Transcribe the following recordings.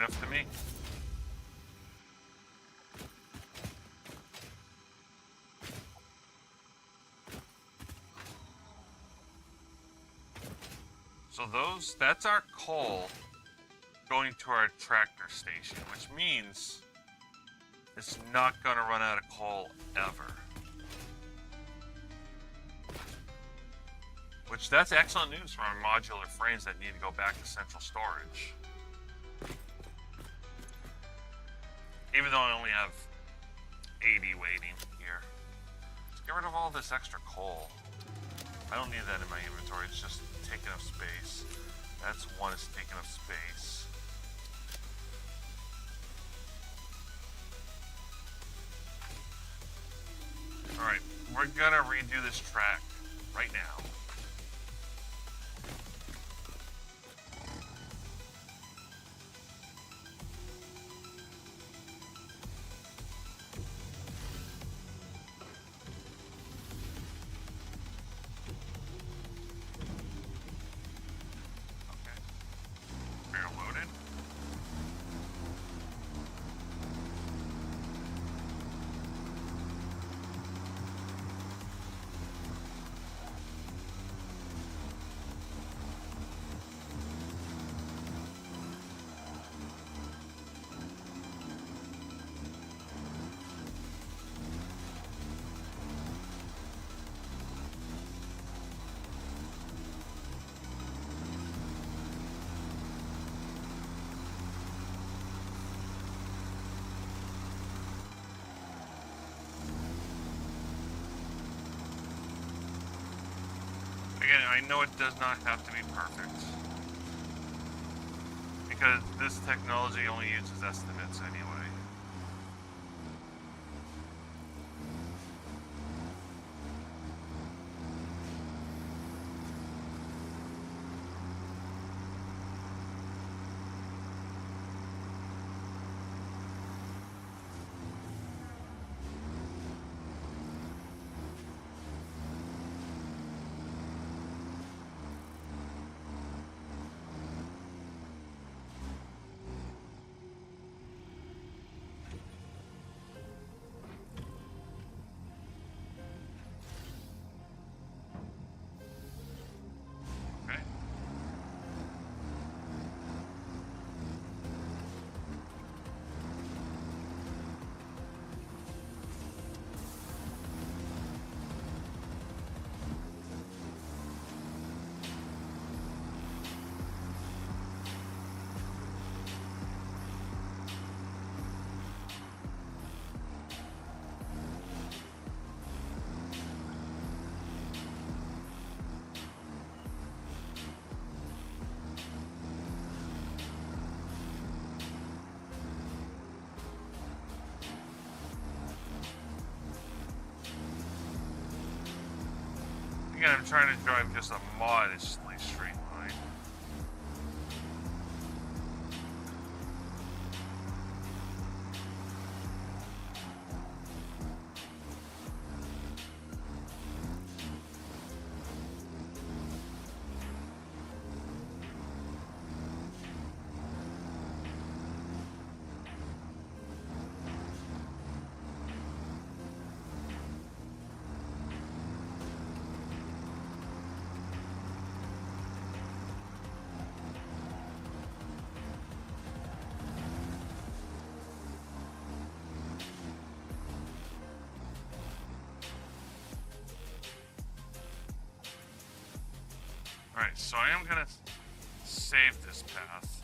enough to me. So that's our coal going to our tractor station, which means it's not going to run out of coal ever. Which, that's excellent news for our modular frames that need to go back to central storage. Even though I only have 80 waiting here. Let's get rid of all this extra coal. I don't need that in my inventory, it's just taking up space. That's one, it's taking up space. Alright, we're gonna redo this track right now. Again, I know it does not have to be perfect, because this technology only uses estimates anyway. Again, I'm trying to drive just a modestly straight line. Alright, so I am gonna save this path.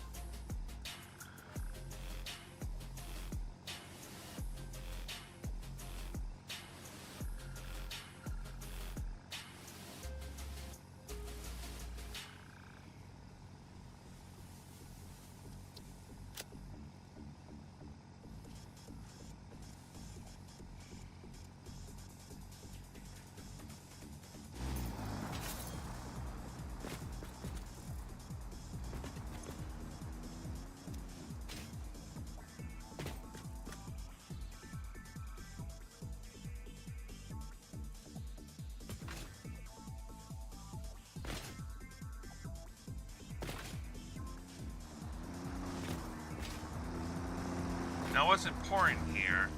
Now what's important here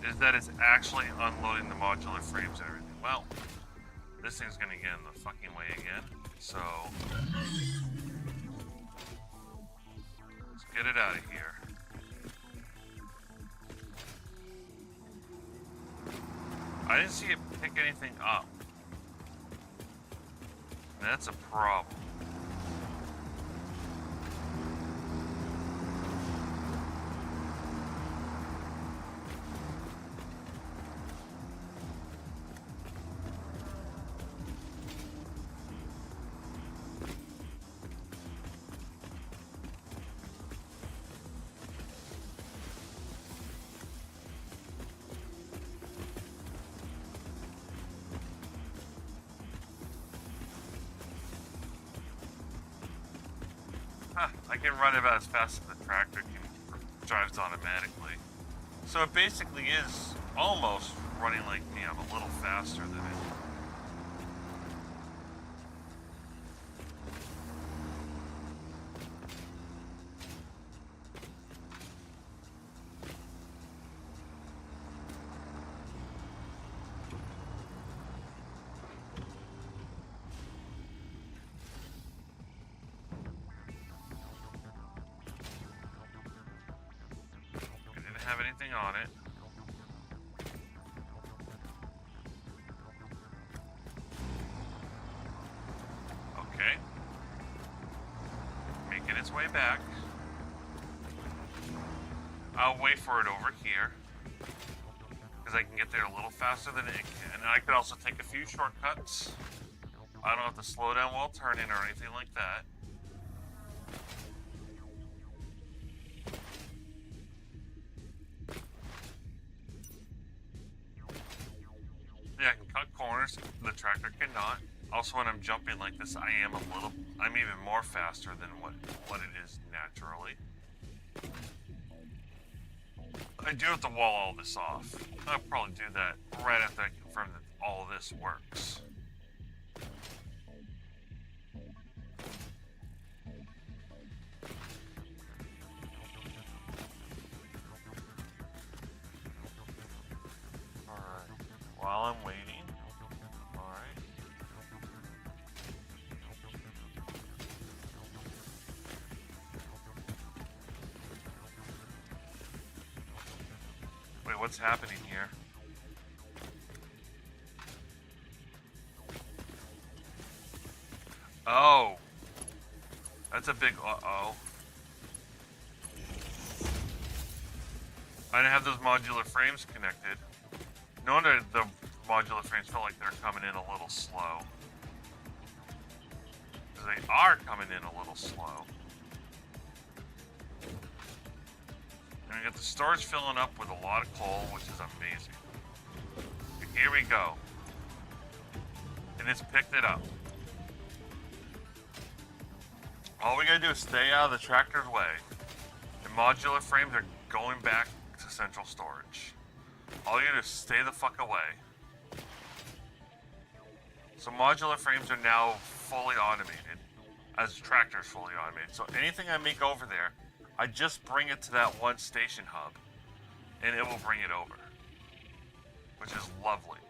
is that it's actually unloading the modular frames and everything. Well, this thing's gonna get in the fucking way again, so let's get it out of here. I didn't see it pick anything up. That's a problem. I can run about as fast as the tractor drives automatically. So it basically is almost running like me. I'm a little faster than it. Have anything on it. Okay. Making its way back. I'll wait for it over here, because I can get there a little faster than it can. And I could also take a few shortcuts. I don't have to slow down while turning or anything like that. Yeah, I can cut corners. The tractor cannot. Also, when I'm jumping like this, I'm even more faster than what it is naturally. I do have to wall all this off. I'll probably do that right after I confirm that all of this works. While I'm waiting. Alright. Wait, what's happening here? Oh. That's a big uh-oh. I didn't have those modular frames connected. No wonder the modular frames felt like they're coming in a little slow. Because they are coming in a little slow. And we got the storage filling up with a lot of coal, which is amazing. Here we go. And it's picked it up. All we gotta do is stay out of the tractor's way. The modular frames are going back to central storage. All you gotta do is stay the fuck away. So modular frames are now fully automated, as the tractor is fully automated. So anything I make over there, I just bring it to that one station hub, and it will bring it over, which is lovely.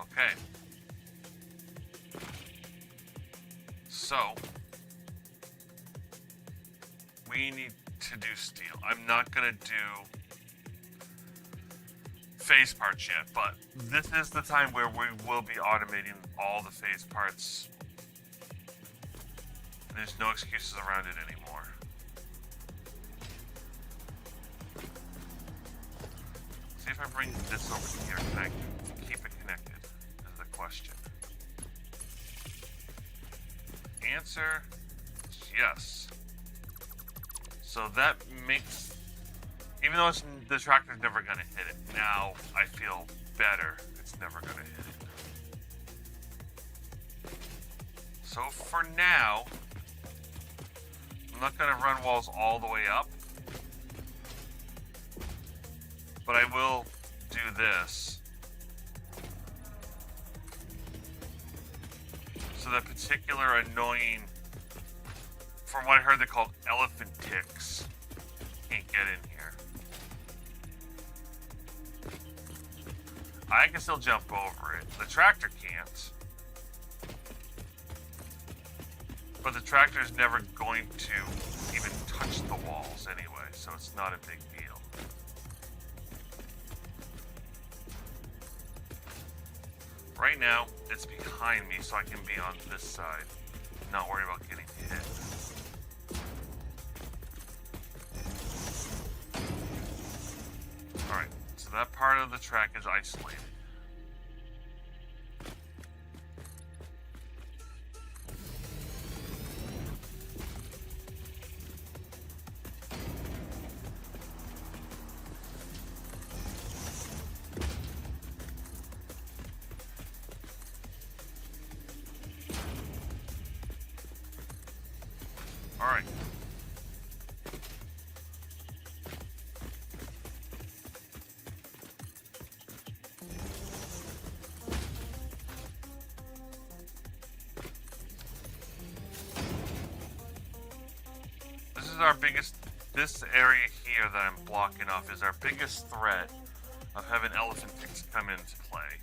Okay. So we need to do steel. I'm not gonna do phase parts yet, but this is the time where we will be automating all the phase parts. And there's no excuses around it anymore. See if I bring this over here, can I keep it connected? Is the question. Answer is yes. So that makes, even though the tractor's never gonna hit it, now I feel better it's never gonna hit it. So for now, I'm not gonna run walls all the way up, but I will do this. So that particular annoying, from what I heard, they're called elephant ticks. Can't get in here. I can still jump over it. The tractor can't. But the tractor is never going to even touch the walls anyway, so it's not a big deal. Right now, it's behind me, so I can be on this side, not worry about getting hit. Alright, so that part of the track is isolated. Alright. This is our biggest, this area here that I'm blocking off is our biggest threat of having elephant ticks come into play.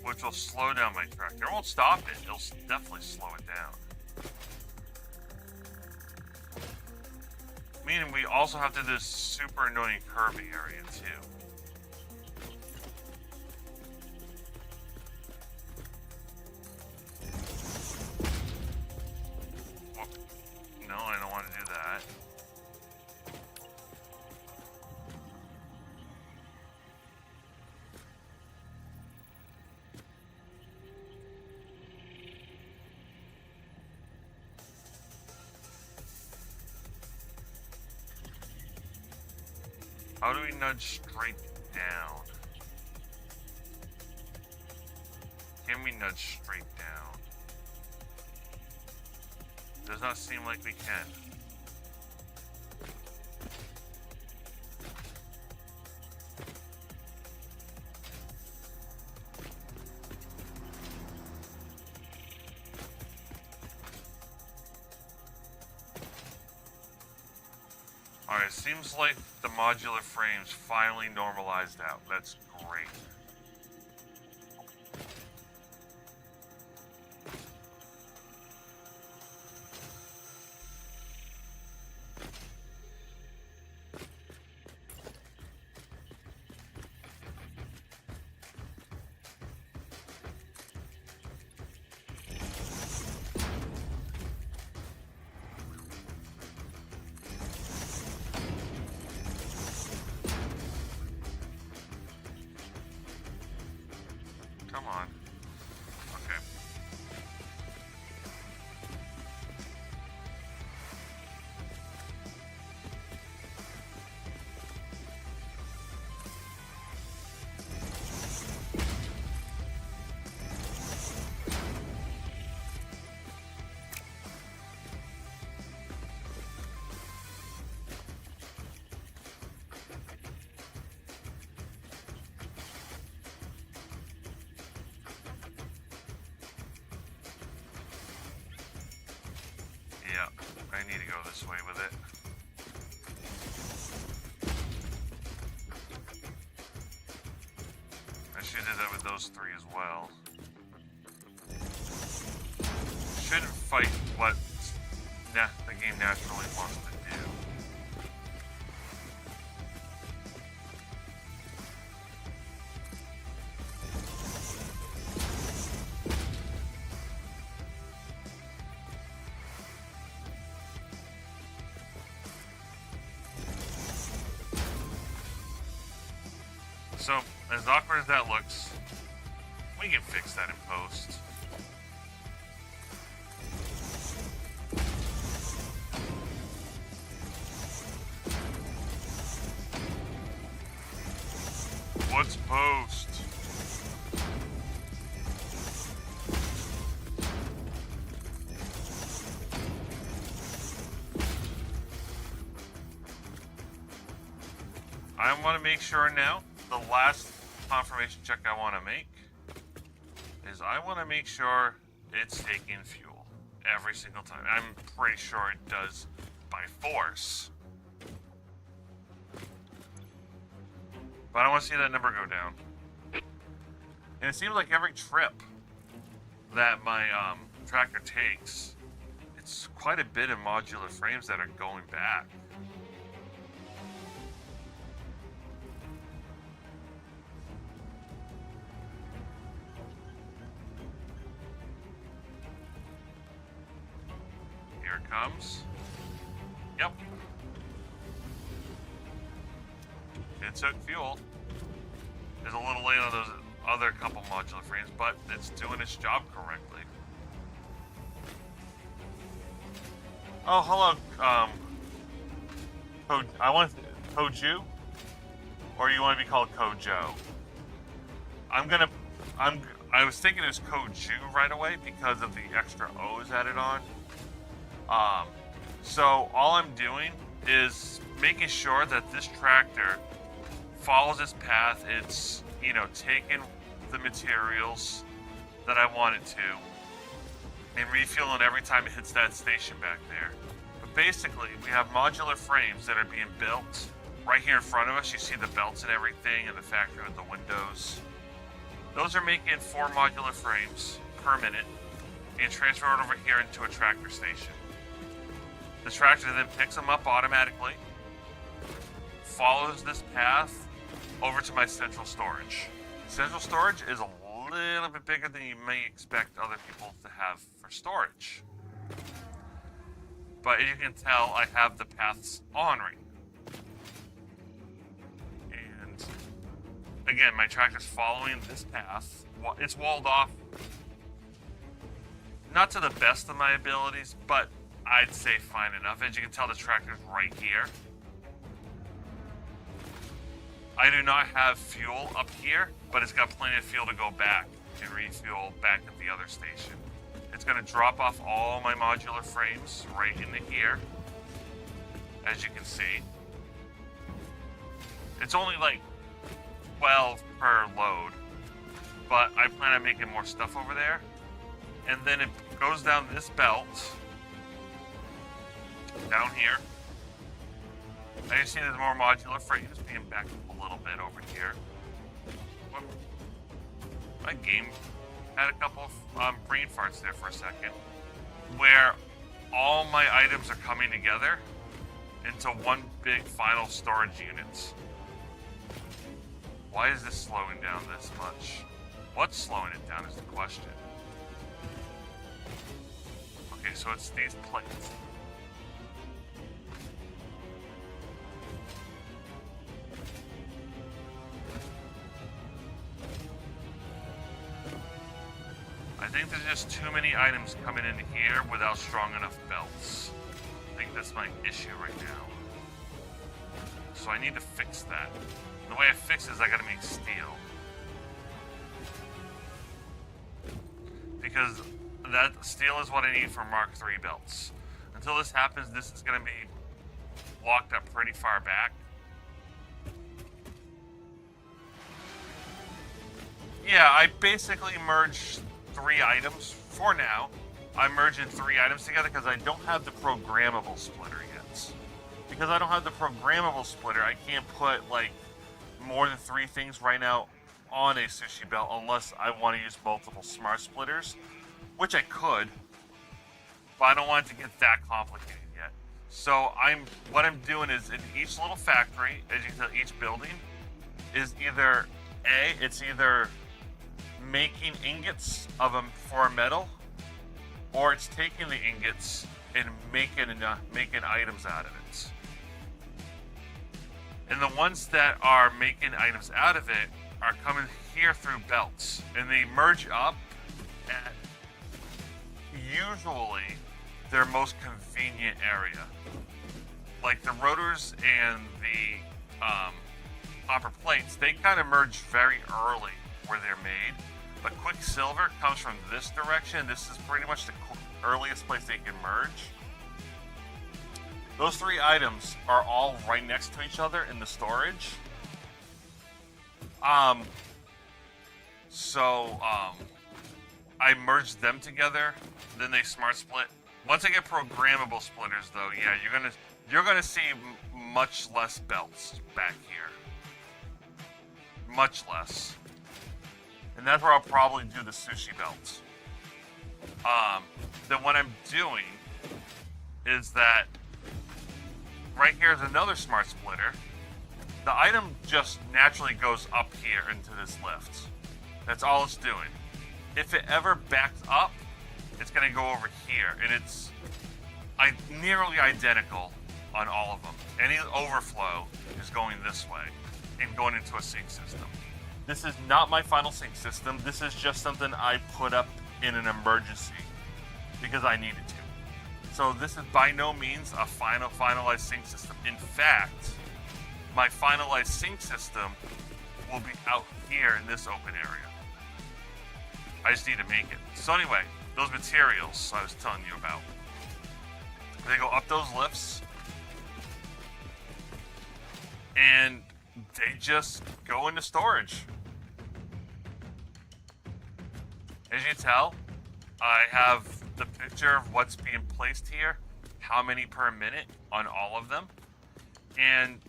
Which will slow down my tractor. It won't stop it, it'll definitely slow it down. Meaning we also have to do this super annoying curving area too. Well, no, I don't want to do that. How do we nudge straight down? Can we nudge straight down? Does not seem like we can. Alright, it seems like the modular frames finally normalized out. That's great. Come on. Okay. Yeah, I need to go this way with it. I should do that with those three as well. Shouldn't fight what the game naturally wants to do. So, as awkward as that looks, we can fix that in post. What's post? I want to make sure now, the last confirmation check I want to make is I want to make sure it's taking fuel every single time. I'm pretty sure it does by force. But I want to see that number go down. And it seems like every trip that my tractor takes, it's quite a bit of modular frames that are going back. Here it comes. Yep. It took fuel. It's a little late on those other couple modular frames, but it's doing its job correctly. Oh, hello, I want Koju, or you want to be called Kojo? I was thinking it was Koju right away because of the extra O's added on. So all I'm doing is making sure that this tractor follows its path. It's, you know, taking the materials that I want it to and refueling every time it hits that station back there. But basically, we have modular frames that are being built right here in front of us. You see the belts and everything in the factory with the windows. Those are making 4 modular frames per minute and transfer it over here into a tractor station. The tractor then picks them up automatically, follows this path over to my central storage. Central storage is a little bit bigger than you may expect other people to have for storage. But as you can tell, I have the paths on right now. And again, my tractor's following this path. It's walled off, not to the best of my abilities, but I'd say fine enough. As you can tell, the tractor's right here. I do not have fuel up here, but it's got plenty of fuel to go back and refuel back at the other station. It's going to drop off all my modular frames right into here, as you can see. It's only like 12 per load, but I plan on making more stuff over there. And then it goes down this belt, down here. I just see there's more modular frames being backed up a little bit over here. My game had a couple of brain farts there for a second, where all my items are coming together into one big final storage unit. Why is this slowing down this much? What's slowing it down is the question. Okay, so it's these plates. I think there's just too many items coming into here without strong enough belts. I think that's my issue right now. So I need to fix that. The way I fix it is I gotta make steel. Because that steel is what I need for Mark III belts. Until this happens, this is gonna be locked up pretty far back. Yeah, I basically merged 3 items for now. I'm merging 3 items together because I don't have the programmable splitter yet. Because I don't have the programmable splitter, I can't put like more than 3 things right now on a sushi belt unless I want to use multiple smart splitters, which I could, but I don't want it to get that complicated yet. So what I'm doing is in each little factory, as you can tell, each building is either it's either making ingots of them for metal, or it's taking the ingots and making items out of it. And the ones that are making items out of it are coming here through belts, and they merge up at usually their most convenient area. Like the rotors and the hopper plates, they kind of merge very early where they're made. But Quicksilver comes from this direction. This is pretty much the earliest place they can merge. Those 3 items are all right next to each other in the storage. I merge them together, then they smart split. Once I get programmable splitters, though, yeah, you're gonna see much less belts back here. Much less. And that's where I'll probably do the sushi belts. Then what I'm doing is that right here is another smart splitter. The item just naturally goes up here into this lift. That's all it's doing. If it ever backs up, it's going to go over here, and it's nearly identical on all of them. Any overflow is going this way and going into a sync system. This is not my final sync system. This is just something I put up in an emergency because I needed to. So this is by no means a finalized sync system. In fact, my finalized sync system will be out here in this open area. I just need to make it. So anyway, those materials I was telling you about. They go up those lifts, and they just go into storage. As you tell, I have the picture of what's being placed here, how many per minute on all of them, and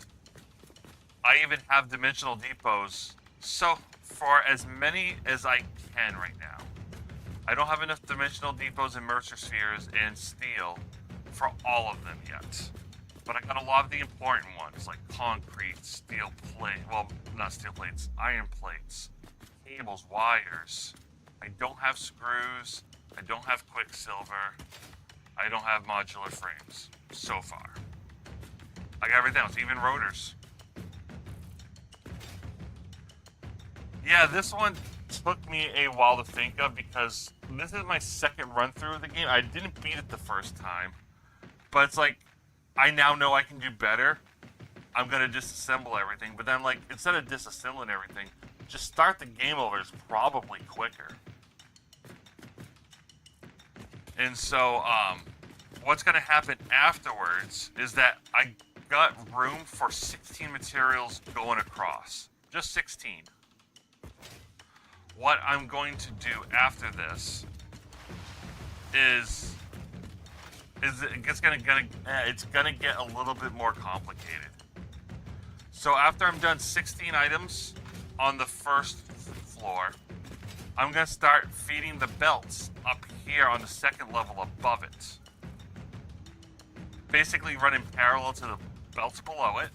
I even have dimensional depots. So for as many as I can right now. I don't have enough dimensional depots and Mercer spheres and steel for all of them yet. But I got a lot of the important ones like concrete, steel plate, well, not steel plates, iron plates, cables, wires. I don't have screws, I don't have quicksilver, I don't have modular frames so far. I got everything else, even rotors. Yeah, this one took me a while to think of because this is my second run through of the game. I didn't beat it the first time, but it's like, I now know I can do better. I'm gonna disassemble everything, but then like, instead of disassembling everything, just start the game over is probably quicker. And so, what's gonna happen afterwards is that I got room for 16 materials going across. Just 16. What I'm going to do after this is it's gonna get a little bit more complicated. So after I'm done 16 items on the first floor, I'm gonna start feeding the belts up here on the second level above it. Basically running parallel to the belts below it.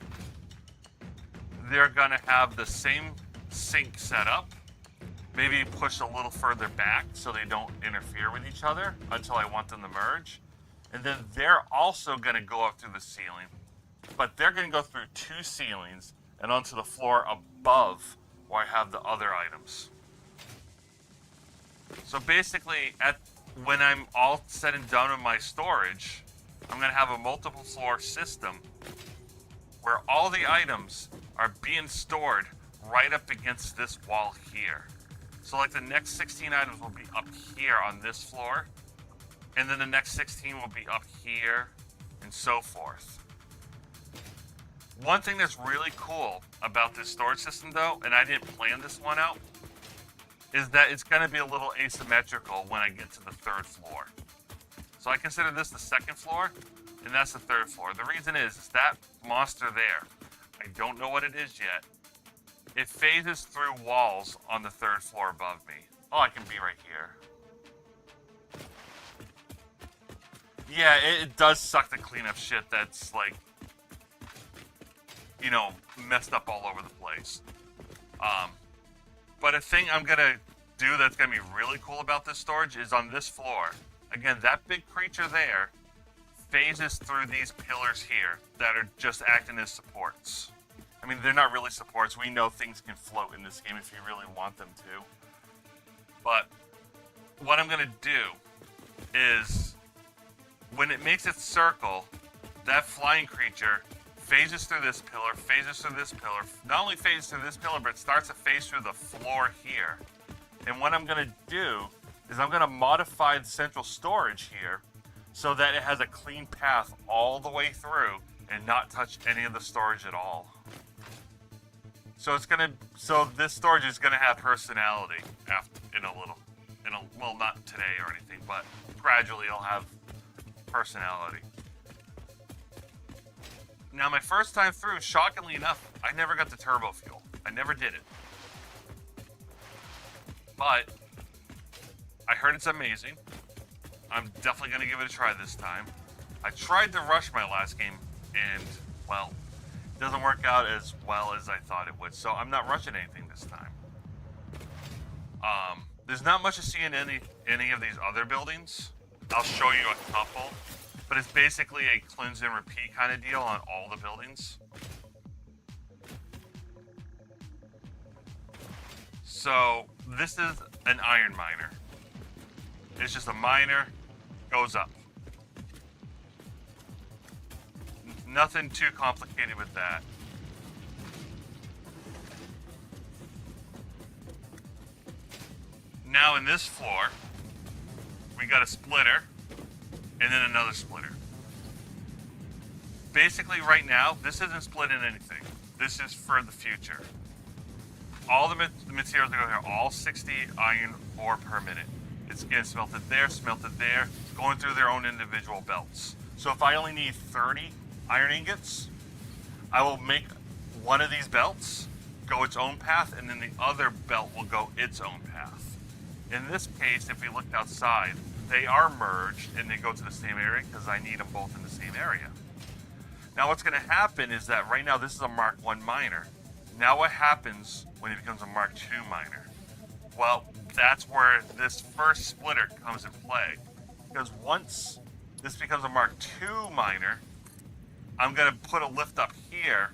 They're gonna have the same sync setup. Maybe push a little further back so they don't interfere with each other until I want them to merge. And then they're also going to go up through the ceiling, but they're going to go through 2 ceilings and onto the floor above where I have the other items. So basically, when I'm all said and done with my storage, I'm going to have a multiple floor system where all the items are being stored right up against this wall here. So like the next 16 items will be up here on this floor, and then the next 16 will be up here, and so forth. One thing that's really cool about this storage system though, and I didn't plan this one out, is that it's gonna be a little asymmetrical when I get to the 3rd floor. So I consider this the 2nd floor, and that's the 3rd floor. The reason is that monster there, I don't know what it is yet. It phases through walls on the 3rd floor above me. Oh, I can be right here. Yeah, it does suck to clean up shit that's like, you know, messed up all over the place. But a thing I'm gonna do that's gonna be really cool about this storage is on this floor. Again, that big creature there phases through these pillars here that are just acting as supports. I mean, they're not really supports. We know things can float in this game if you really want them to. But what I'm going to do is, when it makes its circle, that flying creature phases through this pillar, phases through this pillar. Not only phases through this pillar, but it starts to phase through the floor here. And what I'm going to do is I'm going to modify the central storage here so that it has a clean path all the way through and not touch any of the storage at all. So this storage is gonna have personality in a well, not today or anything, but gradually it'll have personality. Now, my first time through, shockingly enough, I never got the turbo fuel. I never did it. But I heard it's amazing. I'm definitely going to give it a try this time. I tried to rush my last game, and, well, it doesn't work out as well as I thought it would, so I'm not rushing anything this time. There's not much to see in any of these other buildings. I'll show you a couple, but it's basically a cleanse and repeat kind of deal on all the buildings. So this is an iron miner. It's just a miner, goes up. Nothing too complicated with that. Now in this floor, we got a splitter, and then another splitter. Basically right now, this isn't splitting anything. This is for the future. All the materials that go here, all 60 iron ore per minute. It's getting smelted there, going through their own individual belts. So if I only need 30 iron ingots, I will make one of these belts go its own path, and then the other belt will go its own path. In this case, if we looked outside, they are merged and they go to the same area because I need them both in the same area. Now what's going to happen is that right now this is a Mark 1 miner. Now what happens when it becomes a Mark 2 miner? Well, that's where this first splitter comes in play. Because once this becomes a Mark 2 miner, I'm going to put a lift up here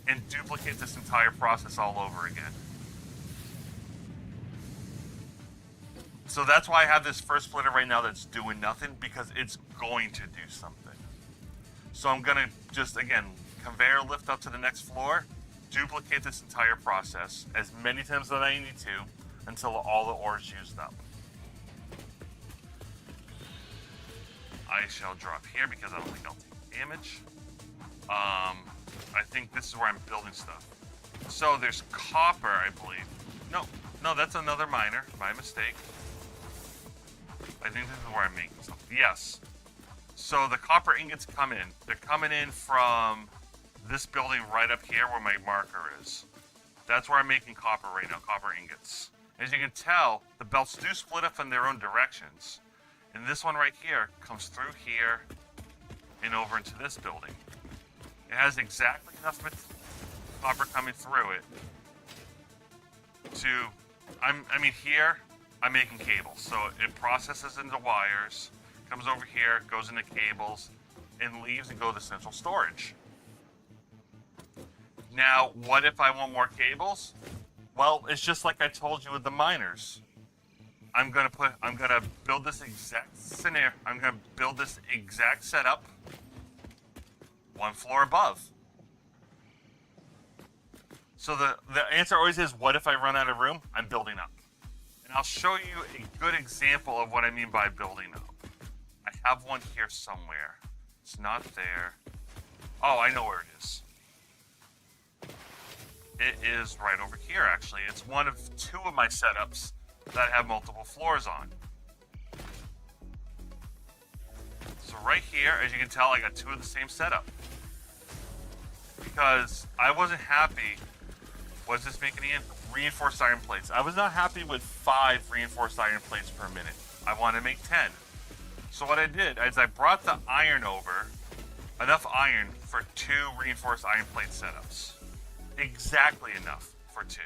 and duplicate this entire process all over again. So that's why I have this first splitter right now that's doing nothing, because it's going to do something. So I'm going to just, again, conveyor lift up to the next floor, duplicate this entire process as many times as I need to until all the ore is used up. I shall drop here because I don't think I'll take damage. I think this is where I'm building stuff. So there's copper, I believe. No, that's another miner. My mistake. I think this is where I'm making stuff. Yes. So the copper ingots come in. They're coming in from this building right up here where my marker is. That's where I'm making copper right now, copper ingots. As you can tell, the belts do split up in their own directions. And this one right here comes through here and over into this building. It has exactly enough copper coming through it to, here, I'm making cables. So it processes into wires, comes over here, goes into cables, and leaves and goes to central storage. Now, what if I want more cables? Well, it's just like I told you with the miners. I'm gonna build this exact scenario. I'm gonna build this exact setup one floor above. So the answer always is, what if I run out of room? I'm building up. And I'll show you a good example of what I mean by building up. I have one here somewhere. It's not there. Oh, I know where it is. It is right over here, actually. It's one of two of my setups that have multiple floors on. So right here, as you can tell, I got two of the same setup. Because I wasn't happy. What's this making in? Reinforced iron plates. I was not happy with 5 reinforced iron plates per minute. I wanted to make 10. So what I did is I brought the iron over, enough iron for 2 reinforced iron plate setups. Exactly enough for 2.